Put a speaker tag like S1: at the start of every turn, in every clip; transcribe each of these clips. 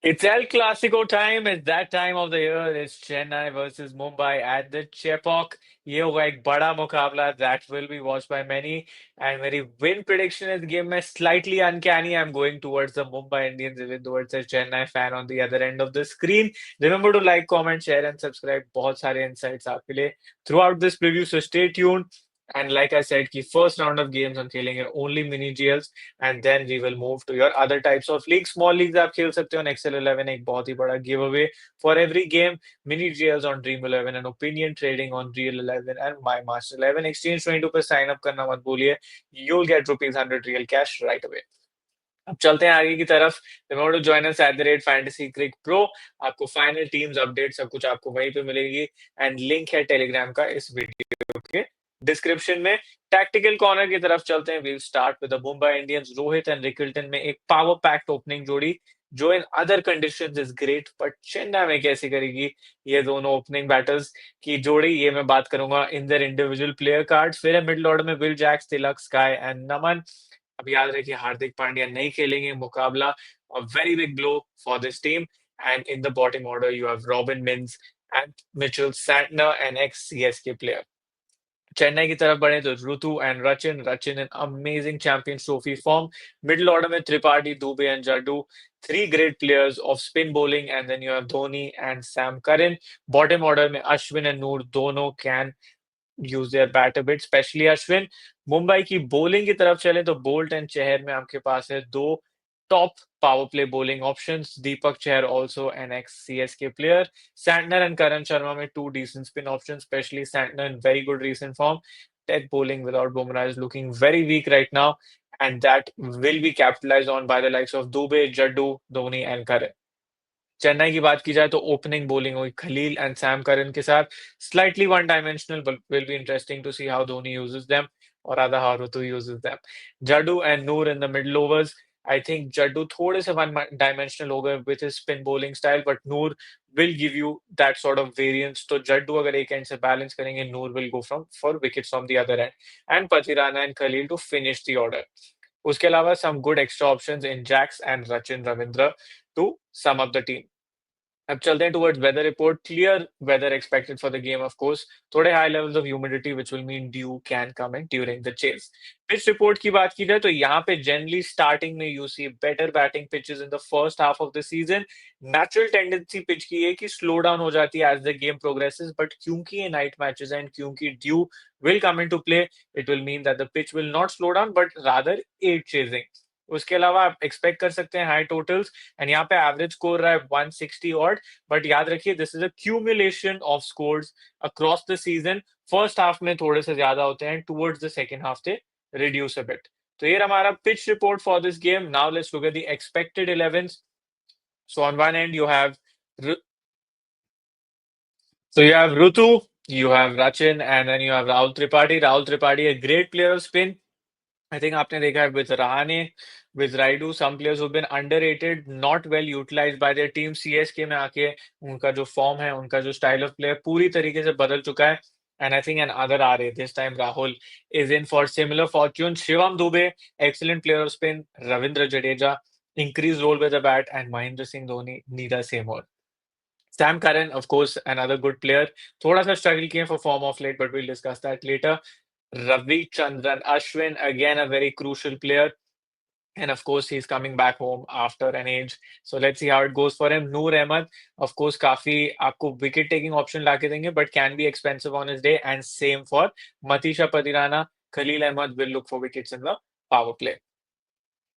S1: It's El Clasico time. It's that time of the year. It's Chennai versus Mumbai at the Chepauk. ये होगा एक बड़ा मुकाबला that will be watched by many. And मेरी win prediction इस game में slightly uncanny. I'm going towards the Mumbai Indians, even though it's a Chennai fan on the other end of the screen. Remember to like, comment, share, and subscribe. बहुत सारे insights आपके लिए throughout this preview. So stay tuned. And like I said, कि first round of games हम खेलेंगे only mini GLs. And then we will move to your other types of leagues. Small leagues आप खेल सकते हो Excel 11 एक बहुत ही बड़ा giveaway for every game. Mini GLs on Dream 11 and opinion trading on Real 11 and My Master 11. Exchange 22 पे sign up करना मत भूलिए. You'll get rupees 100 real cash right away. अब चलते हैं आगे की तरफ. Remember to join us at the rate Fantasy Crick Pro. आपको फाइनल टीम्स अपडेट सब कुछ आपको वहीं पे मिलेगी एंड लिंक है टेलीग्राम का इस वीडियो के डिस्क्रिप्शन में. टैक्टिकल कॉर्नर की तरफ चलते हैं. We'll start with the Mumbai Indians. Rohit and Rickelton में एक पावर पैक्ड ओपनिंग जोड़ी जो in other conditions is great, but Chennai में कैसी करेगी ये दोनों ओपनिंग बैटर्स की जोड़ी, ये मैं बात करूंगा in their individual player card. फिर है मिडिल ऑर्डर में Will Jacks, Tilak, Sky and Naman. अब याद रखिए हार्दिक पांड्या नहीं खेलेंगे मुकाबला. A very big blow for this team. And in the bottom order you have Robin Minz and Mitchell Santner an ex CSK player. Chennai की तरफ बढ़े तो Ritu and Rachin. Rachin in amazing Champions Trophy form. Middle order में Tripathi, Dubey and Jaddu. Three great players of spin bowling and then you have Dhoni and Sam Curran. Bottom order में Ashwin and Noor दोनों can use their bat a bit, especially Ashwin. Mumbai की bowling की तरफ चले तो bolt and Chahar में आपके पास है दो top power play bowling options. Deepak Chahar also an ex CSK player. Santner and Karan Sharma में two decent spin options, especially Santner in very good recent form. Death bowling without Bumrah is looking very weak right now, and that will be capitalized on by the likes of Dubey, Jaddu, Dhoni and Karan. Chennai की बात की जाए तो opening bowling हुई Khalil and Sam Curran के साथ. Slightly one dimensional but will be interesting to see how Dhoni uses them और आधा how Ritu uses them. Jaddu and Noor in the middle overs. I think Jaddu थोड़े से वन डायमेंशनल हो गए with his spin bowling style, but Noor will give you that sort of variance. तो जड्डू अगर एक end से बैलेंस करेंगे, Noor will go from for wickets from the other and and Pathirana and Khaleel to finish the order. उसके अलावा some good extra options in Jacks and Rachin Ravindra to sum up the team. अब चलते हैं towards weather report. Clear weather expected for the game of course. थोड़े high levels of humidity which will mean dew can come in during the chase. Pitch report की बात की जाए तो यहाँ पे जनरली स्टार्टिंग में you see better batting pitches in the first half of the season. Natural tendency pitch की है कि स्लो डाउन हो जाती है as the game progresses, but क्योंकि ये नाइट मैचेस एंड क्योंकि dew will come into play, it will mean that the pitch will not slow down but rather aid chasing. उसके अलावा आप एक्सपेक्ट कर सकते हैं हाई टोटल्स एंड यहाँ पे एवरेज स्कोर रहा है 160 ऑड. बट याद रखिए this is a cumulation of scores across the season. First half में थोड़े से ज्यादा होते हैं, towards the second half they reduce a bit. तो ये हमारा pitch report for this game. Now let's look at the expected 11s. So on one end you have you have Rutu, you have Rachin, and then you have Rahul Tripathi. Rahul Tripathi, a great player of spin. I think आपने देखा है with Rahane, with Raidu, some players who've been underrated, not well utilized by their team. CSK में आके उनका जो form है, उनका जो स्टाइल ऑफ प्ले पूरी तरीके से बदल चुका है. And I think another RA, this time Rahul, is in for similar fortune. Shivam Dube, excellent player of spin. Ravindra Jadeja, increased role with the bat. And Mahendra Singh Dhoni, neither same or. Sam Curran, of course, another good player. थोड़ा सा struggle किए for form of late, but we'll discuss that later. Ravi Chandran Ashwin, again a very crucial player. And of course, he's coming back home after an age. So let's see how it goes for him. Noor Ahmed, of course, काफी आपको wicket taking option लाके देंगे, but can be expensive on his day. And same for Matisha Padirana. Khalil Ahmed will look for wickets in the power play.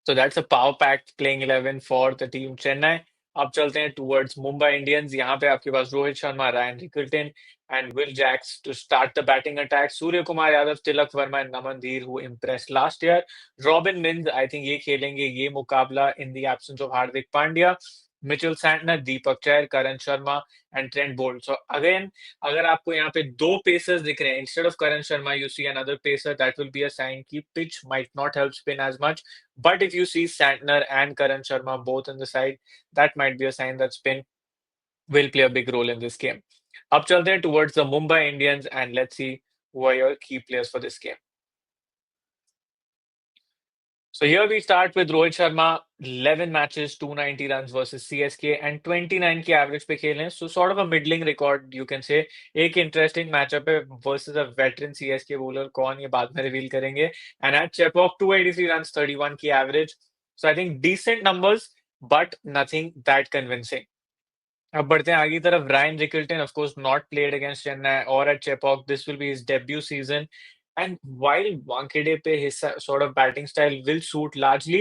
S1: So that's a power packed playing 11 for the team Chennai. अब चलते हैं towards Mumbai Indians. यहाँ पे आपके पास Rohit Sharma, Ryan Rickelton and Will Jacks to start the batting attack. Surya Kumar Yadav, Tilak Varma and Naman Dhir who impressed last year. Robin Minz, I think ये खेलेंगे ये मुकाबला in the absence of Hardik Pandya. Mitchell Santner, Deepak Chahar, Karan Sharma and Trent Boult. So again अगर आपको यहाँ पे दो पेसर्स दिख रहे हैं instead of Karan Sharma, you see another pacer, that will be a sign की pitch might not help spin as much. But if you see Santner and Karan Sharma both on the side, that might be a sign that spin will play a big role in this game. Up चलते हैं towards the Mumbai Indians and let's see who are your key players for this game. So here we start with Rohit Sharma, 11 matches, 290 runs versus CSK and 29 की average पे खेले हैं. So sort of a middling record you can say. एक interesting matchup है versus a veteran CSK bowler. कौन ये बाद में reveal करेंगे. And at Chepauk, 283 runs, 31 की average. So I think decent numbers, but nothing that convincing. अब बढ़ते हैं आगे की तरफ Ryan Rickelton of course not played against Chennai और at Chepauk this will be his debut season and while Wankhede पे his sort of batting style will suit largely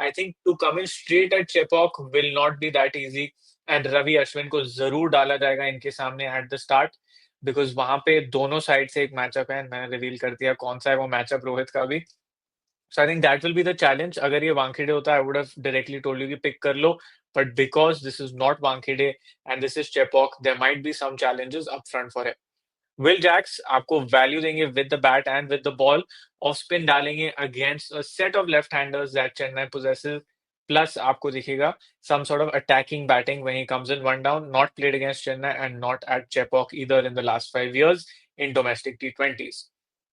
S1: I think to come in straight at Chepauk will not be that easy and Ravi Ashwin को जरूर डाला जाएगा इनके सामने at the start because वहां पे दोनों साइड से एक मैचअप है मैंने रिवील कर दिया कौन सा है वो मैचअप रोहित का भी So I think that will be the challenge. अगर ये वानखेड़े होता, I would have directly told you कि pick कर लो. But because this is not Wankhede and this is Chepauk, there might be some challenges up front for him. Will Jacks आपको value देंगे with the bat and with the ball. Off spin डालेंगे against a set of left-handers that Chennai possesses. Plus आपको दिखेगा some sort of attacking batting when he comes in one down. Not played against Chennai and not at Chepauk either in the last 5 years in domestic T20s.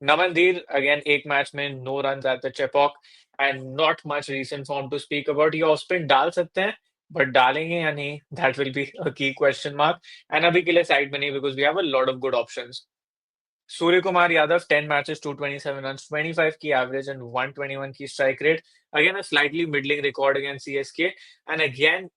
S1: Namandir again एक match में no runs at the Chepauk and not much recent form to speak about. ये off spin डाल सकते हैं but डालेंगे या नहीं that will be अ की क्वेश्चन मार्क एंड अभी के लिए साइड में नहीं because we have a lot of good options Surya Kumar Yadav 10 matches 227 runs 25 की एवरेज एंड 121 की strike rate again a slightly middling record against CSK and again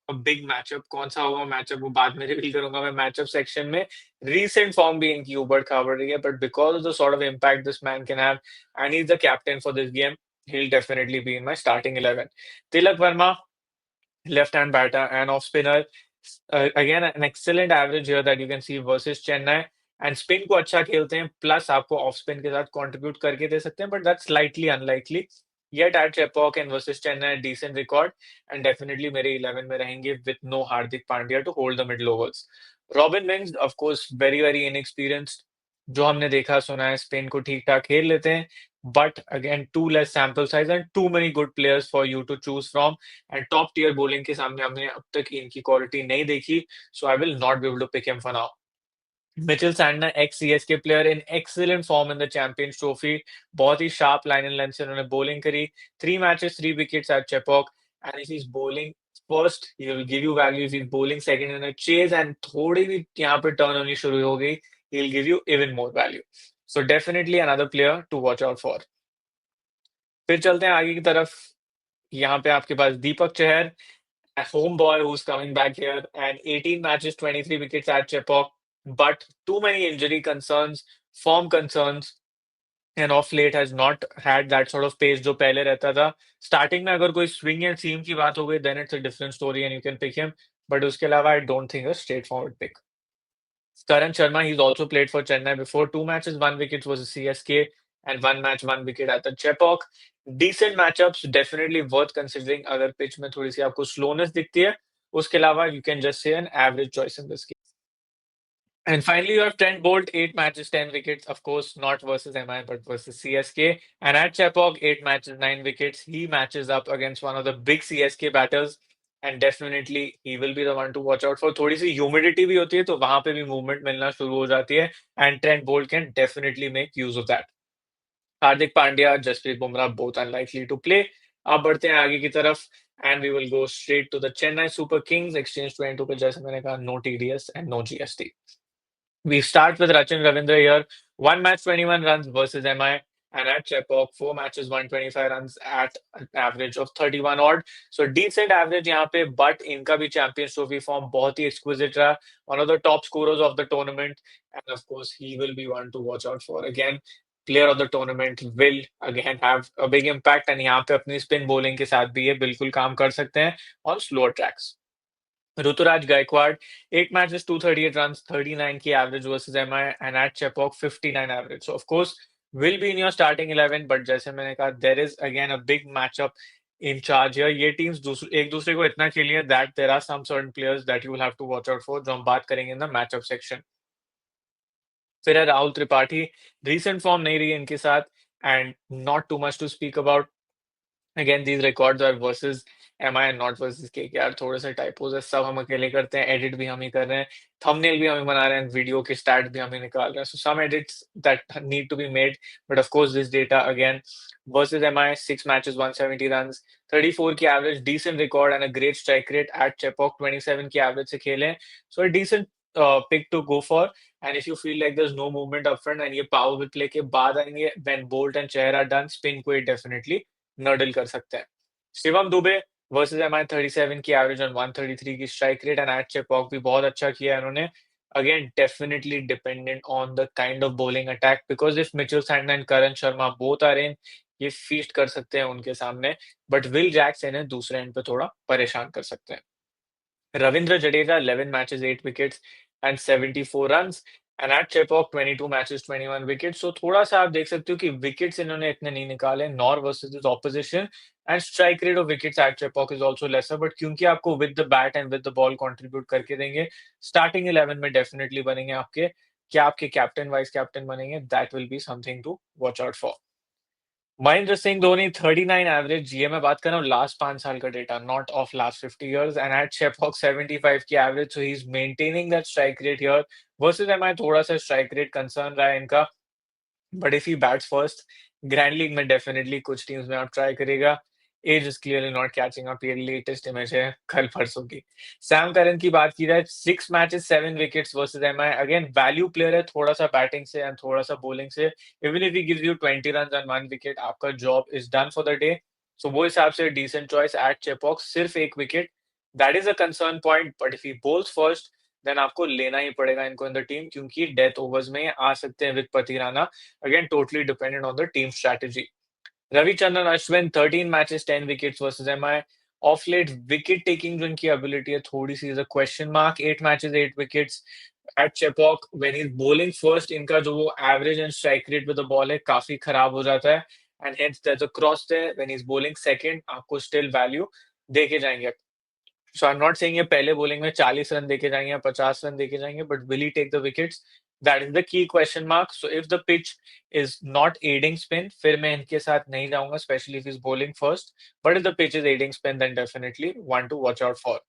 S1: a big matchup कौन सा होगा मैचअप वो बाद में रिवील करूंगा मैं मैचअप सेक्शन में रीसेंट फॉर्म भी इनकी उबड़ खाबड़ रही है but because of the sort of impact this man can have and he is the captain for this game he'll definitely be in my starting 11. Tilak Verma, left-hand batter and off spinner. Again, an excellent average here that you can see versus Chennai. And spin को अच्छा खेलते हैं plus आपको off spin के साथ contribute करके दे सकते हैं but that's slightly unlikely. Yet at Chepauk and versus Chennai, decent record and definitely मेरे 11 में रहेंगे with no Hardik Pandya to hold the middle overs. Robin Wings, of course, very inexperienced. जो हमने देखा सुना है स्पेन को ठीक ठाक खेल लेते हैं but again too less sample size and too many good players for you to choose from and top tier bowling के सामने हमने अब तक इनकी क्वालिटी नहीं देखी so I will not be able to pick him for now. Mitchell Santner, ex-CSK player in excellent form in the Champions Trophy. बहुत ही sharp line and length से उन्होंने bowling करी. 3 matches, 3 wickets at Chepauk. And if he's bowling first, he will give you value. If he's bowling second in a chase and थोड़ी भी यहाँ पे turn होनी शुरू हो गई, he'll give you even more value. So definitely another player to watch out for. फिर चलते हैं आगे की तरफ. यहाँ पे आपके पास Deepak Chahar, a homeboy who's coming back here, and 18 matches, 23 wickets at Chepauk, but too many injury concerns, form concerns, and off late has not had that sort of pace जो पहले रहता था. Starting में अगर कोई swing and seam की बात हो गई, then it's a different story and you can pick him. But उसके अलावा I don't think a straightforward pick. Karan Sharma, he's also played for Chennai before. 2 matches, 1 wicket versus CSK, and 1 match, 1 wicket at the Chepauk. Decent matchups, definitely worth considering अगर pitch में थोड़ी सी आपको slowness दिखती है. उसके अलावा you can just say an average choice in this game. And finally, you have Trent Bolt, 8 matches, 10 wickets. Of course, not versus MI, but versus CSK. And at Chepauk, 8 matches, 9 wickets. He matches up against one of the big CSK batters. And definitely, he will be the one to watch out for. थोड़ी सी humidity भी होती है, तो वहां पे भी movement मिलना शुरू हो जाती है. And Trent Bolt can definitely make use of that. Hardik Pandya, Jasprit Bumrah, both unlikely to play. अब बढ़ते हैं आगे की तरफ. And we will go straight to the Chennai Super Kings. Exchange 22 पे जैसे मैंने कहा, no TDS and no GST. We start with Rachin Ravindra here. 1 match, 21 runs versus MI. And at Chepauk, 4 matches, 125 runs at an average of 31 odd. So decent average यहाँ पे, but इनका भी Champions Trophy form बहुत ही exquisite रहा. One of the top scorers of the tournament. And of course, he will be one to watch out for. Again, player of the tournament will again have a big impact. And यहाँ पे अपनी spin bowling के साथ भी ये बिल्कुल काम कर सकते हैं on slower tracks. Ruturaj Gaikwad, 8 matches, 238 runs, 39 key average versus MI, and at Chepauk, 59 average. So, of course, will be in your starting 11, but जैसे मैंने कहा, there is again a big matchup in charge here. ये teams एक दूसरे को इतना खेली है that there are some certain players that you will have to watch out for, जो हम बात करेंगे in the matchup section. फिर है राहुल त्रिपाठी, recent form नहीं रही इनके साथ, and not too much to speak about. Again, these records are versus MI not versus KKR. थोड़े से टाइपोज है, सब हम अकेले करते हैं, एडिट भी हम ही कर रहे हैं, थंबनेल भी हम ही बना रहे हैं, वीडियो के स्टैट भी हम ही निकाल रहे हैं। So some edits that need to be made, but of course this data again versus MI 6 matches 170 runs, 34 की average, decent record and a great strike rate at Chepauk, 27 की एवरेज से खेले हैं। So a decent pick to go for. And if you feel like there is no movement up front and ये power play के बाद आएंगे when Boult and Chahar are done, spin को ये डेफिनेटली नर्डल कर सकते हैं। शिवम दुबे वर्सेस एमआई 37 की एवरेज और 133 की strike rate and at Chepauk भी बहुत अच्छा किया है इन्होंने। Again definitely dependent on the kind of bowling attack, because if Mitchell Santner and Karan Sharma both are in, ये फीस्ट कर सकते हैं उनके सामने, बट विल जैक्स इन्हें दूसरे एंड पे थोड़ा परेशान कर सकते हैं। Ravindra Jadeja, 11 matches, 8 wickets and 74 runs. And at Chepauk, 22 matches, 21 wickets. So थोड़ा सा आप देख सकते हो कि विकेट्स इन्होंने इतने नहीं निकाले, nor versus this opposition, and strike rate of wickets at Chepauk is also lesser, but क्योंकि आपको with the bat and with the ball contribute करके देंगे, स्टार्टिंग 11 में डेफिनेटली बनेंगे आपके। क्या आपके कैप्टन वाइस कैप्टन बनेंगे, that will be something to watch out for. Mahendra Singh Dhoni 39 average, ये मैं बात कर रहा हूँ लास्ट 5 साल का data, not of last 50 years, and at Chepauk 75 की average, so he is maintaining that strike rate here. Versus MI थोड़ा सा स्ट्राइक रेट कंसर्न रहा है इनका, but if he bats first, Grand League में डेफिनेटली कुछ टीम्स में आप ट्राई करेगा। Age is clearly not catching up, ये लेटेस्ट इमेज है कल परसों की। सैम करन की बात की जाए, 6 matches 7 wickets versus MI, again value player है, थोड़ा सा बैटिंग से एंड थोड़ा सा बॉलिंग से। Even if he gives you 20 runs and 1 wicket, आपका job is done for the day. So वो हिसाब से डिसेंट चॉइस एट चेपॉक, सिर्फ 1 wicket, that is a concern point, but if he bowls first then आपको लेना ही पड़ेगा इनको इन द टीम, क्योंकि डेथ ओवर्स में आ सकते हैं with Pathirana. Again, totally dependent on the team strategy. Ravichandran Ashwin, 13 matches, 10 wickets versus MI. Off late, wicket taking जो इनकी ability है थोड़ी सी is a question mark. 8 matches, 8 wickets. At Chepauk, when he's bowling first, इनका जो वो average and strike rate with the ball है काफी खराब हो जाता है. And hence there's a cross there. When he's bowling second, आपको still value देके जाएंगे. सो आई एम नॉट सेइंग ये पहले बॉलिंग में 40 रन देके जाएंगे या 50 रन देके जाएंगे, but will he take the wickets, that is the key question mark. So if the pitch is not adding spin, फिर मैं इनके साथ नहीं जाऊंगा, specially if is bowling first, but if the pitch is adding spin then definitely one to watch out for.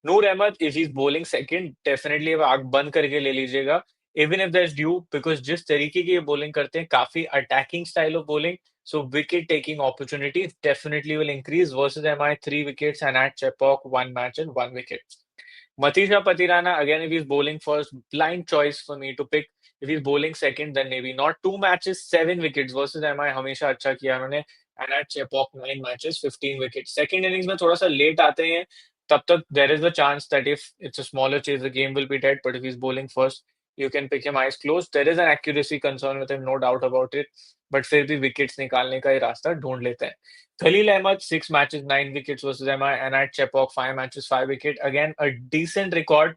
S1: Noor Ahmad, if he is bowling second, definitely अब आंख बंद करके ले लीजिएगा, even if there is dew, because जिस तरीके की ये बॉलिंग करते हैं, काफी attacking style of bowling, so wicket taking opportunities definitely will increase versus MI 3 wickets and at Chepauk 1 match and 1 wicket. Matisha Patirana, again, if he's bowling first, blind choice for me to pick. If he's bowling second, then maybe not. 2 matches, 7 wickets versus MI, हमेशा अच्छा किया उन्होंने, and at Chepauk 9 matches, 15 wickets. Second innings में थोड़ा सा late आते हैं, तब तक there is a chance that if it's a smaller chase, the game will be dead. But if he's bowling first, you can pick him eyes closed. There is an accuracy concern with him, no doubt about it. But फिर भी wickets निकालने का ही रास्ता ढूंढ लेते हैं। Khalil Ahmed, 6 matches, 9 wickets versus MI, and at Chepauk, 5 matches, 5 wicket. Again, a decent record.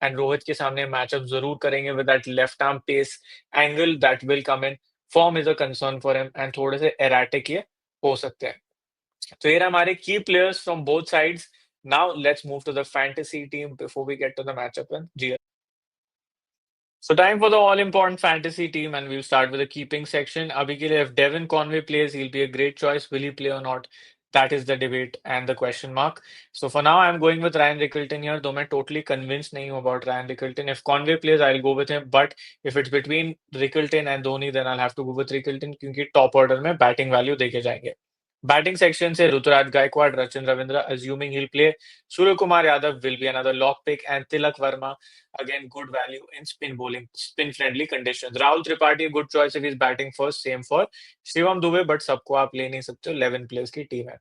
S1: And Rohit के सामने मैचअप जरूर करेंगे with that left arm pace angle that will come in. Form is a concern for him and थोड़े से erratic ये हो सकते हैं। तो ये रहे हमारे key players from both sides. Now let's move to the fantasy team before we get to the matchup and GL. So time for the all-important fantasy team, and we'll start with the keeping section. Abhi ke liye, if Devin Conway plays, he'll be a great choice. Will he play or not? That is the debate and the question mark. So for now, I'm going with Ryan Rickelton here, though I'm totally convinced nahi hu about Ryan Rickelton. If Conway plays, I'll go with him. But if it's between Rickelton and Dhoni, then I'll have to go with Rickelton क्योंकि top order में batting value देखे जाएंगे. Batting section से Rituraj Gaekwad, Rachin Ravindra, assuming he'll play. Surya Kumar Yadav will be another lock pick, and Tilak Verma, again, good value in spin bowling, spin friendly conditions. Rahul Tripathi, a good choice if he's batting first. Same for Shivam Dubey, but सबको आप ले नहीं सकते, 11 players की team है.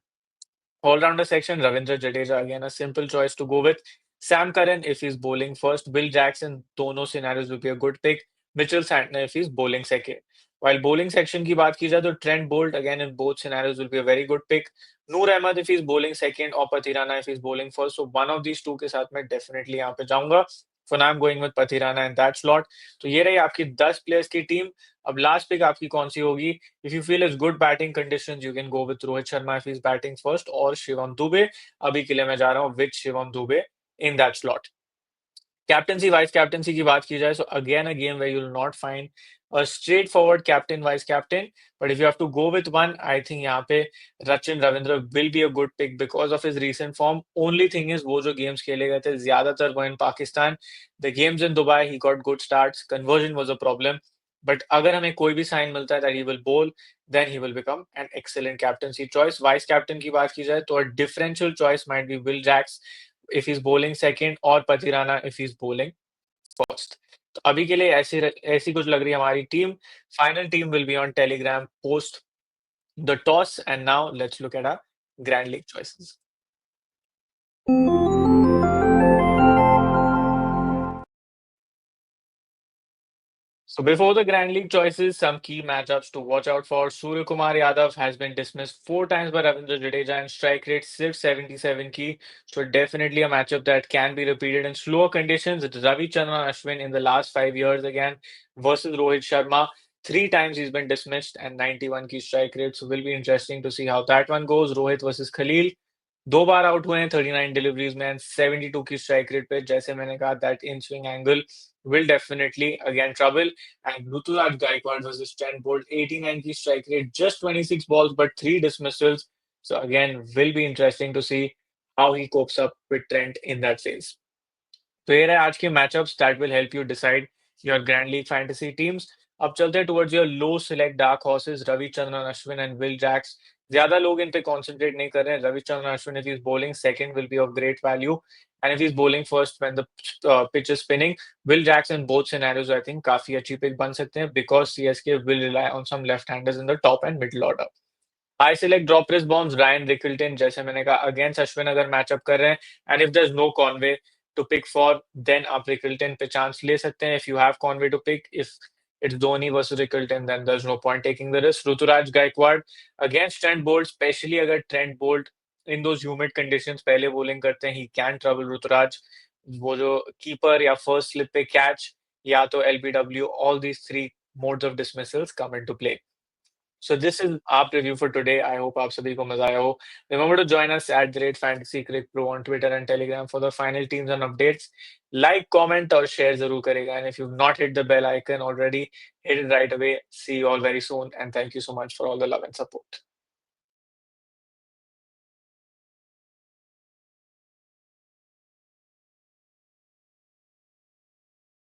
S1: All-rounder section, Ravindra Jadeja, again, a simple choice to go with. Sam Curran, if he's bowling first. Will Jackson, दोनों scenarios will be a good pick. Mitchell Santner, if he's bowling second. While bowling section की बात की जाए तो Trent Bolt, again, in both scenarios will be a very good pick. Noor Ahmed, if he's bowling second, or Pathirana, if he's bowling first. So one of these two के साथ मैं definitely यहाँ पे जाऊंगा. For now, I'm going with Pathirana in that slot. तो ये रही आपकी 10 players की team. अब लास्ट पिक आपकी कौन सी होगी? If you feel it's good batting conditions, you can go with Rohit Sharma if he's batting first, or Shivam Dube. अभी के लिए मैं जा रहा हूँ with Shivam Dube in that slot. Captaincy vice captaincy की बात की जाए, so again a game where you'll not find a straightforward captain vice captain, but if you have to go with one, I think यहाँ पे Rachin Ravindra will be a good pick because of his recent form. Only thing is वो जो games खेले गए थे ज्यादातर वो in Pakistan. The games in Dubai he got good starts. Conversion was a problem. But अगर हमें कोई भी sign मिलता है that he will bowl, then he will become an excellent captaincy choice. Vice captain की बात की जाए तो a differential choice might be Will Jacks if he's bowling second और Patirana if he's bowling first. तो अभी के लिए ऐसी कुछ लग रही है हमारी team. Final team will be on Telegram post the toss, and now let's look at our Grand League choices. So before the Grand League choices, some key matchups to watch out for. Surya Kumar Yadav has been dismissed 4 times by Ravindra Jadeja and strike rate sirf 77 key. So definitely a matchup that can be repeated in slower conditions. It's Ravi Chandran Ashwin in the last 5 years again versus Rohit Sharma. 3 times he's been dismissed and 91 key strike rate. So will be interesting to see how that one goes. Rohit versus Khalil. 2 bar out हुए हैं 39 deliveries में and 72 की strike rate पे. जैसे मैंने कहा that in swing angle will definitely again trouble. And Ruturaj Gaikwad versus Trent Bolt, 89 की strike rate, just 26 balls but 3 dismissals. So again, will be interesting to see how he copes up with Trent in that phase. तो ये रहे आज के matchups that will help you decide your grand league fantasy teams. अब चलते हैं towards your low select dark horses Ravichandran Ashwin and Will Jacques. ज्यादा लोग इन पे कॉन्सेंट्रेट नहीं कर रहे हैं. Ravichandran Ashwin if is bowling second will be of great value, and if he's bowling first when the pitch is spinning, Will Jacks in both scenarios I think काफी अच्छी pick बन सकते हैं because CSK will rely on some left-handers in the top and middle order. I select drop response Ryan Rickelton. जैसे मैंने कहा against Ashwin अगर matchup कर रहे हैं and if there is no Conway to pick for then आप Rickelton पे chance ले सकते हैं. If you have Conway to pick, if it's Dhoni versus Rickelton, then there's no point taking the risk. Ruturaj Gaikwad against Trent Bolt, especially अगर Trent Bolt in those humid conditions पहले bowling करते हैं, he can trouble Ruturaj. वो जो keeper या first slip पे catch या तो LBW, all these three modes of dismissals come into play. So this is our preview for today. I hope आप सभी को मजा आया हो. Remember to join us at the rate Fantasy Cricket Pro on Twitter and Telegram for the final teams and updates. Like, comment और share जरूर करेगा. And if you've not hit the bell icon already, hit it right away. See you all very soon. And thank you so much for all the love and support.